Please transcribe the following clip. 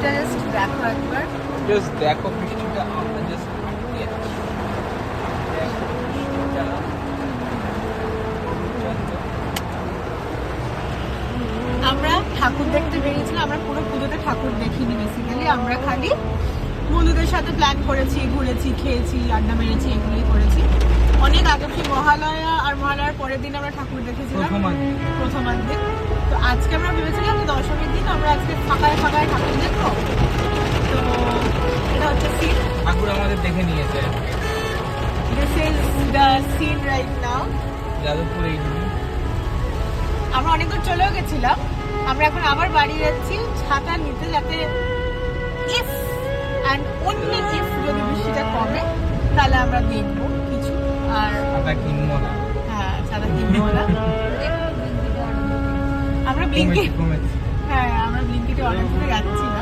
বৃষ্টিটা জাস্ট দেখো একবার। জাস্ট দেখো বৃষ্টিটা, আমরা জাস্ট তাকিয়ে আছি। দেখো বৃষ্টিটা। আমরা ঠাকুর দেখতে বেরিয়েছিলাম, আমরা পুরো পুজোতে ঠাকুর দেখিনি বেসিক্যালি, আমরা খালি বন্ধুদের সাথে প্ল্যান করেছি, ঘুরেছি, খেয়েছি, আড্ডা মেরেছি, এগুলোই করেছি। অনেক আগে কি মহালয়া আর মহালয়ার পরের দিন আমরা ঠাকুর দেখেছিলাম, প্রথমার দিন। তো আজকে আমরা ভেবেছিলাম যে দশমীর দিন আমরা আজকে ফাঁকায় ফাঁকায় ঠাকুর দেখবো। তো এটা হচ্ছে সিন, ঠাকুর আমাদের দেখে নিয়েছে। This is the scene right now. Jadavpur এই আমরা অনেক দূর চলেও গেছিলাম, আমরা এখন আবার বাড়ি যাচ্ছি ছাতা নিতে, যাতে ইফ অ্যান্ড অনলি ইফ যদি বৃষ্টিটা কমে তাহলে আমরা দেখবো কিছু। আর ছাতা কিনবো না। হ্যাঁ, ছাতা কিনবো না। আমরা ব্লিঙ্কিট, কমেছে। হ্যাঁ আমরা ব্লিঙ্কিটে অর্ডার করে যাচ্ছি না।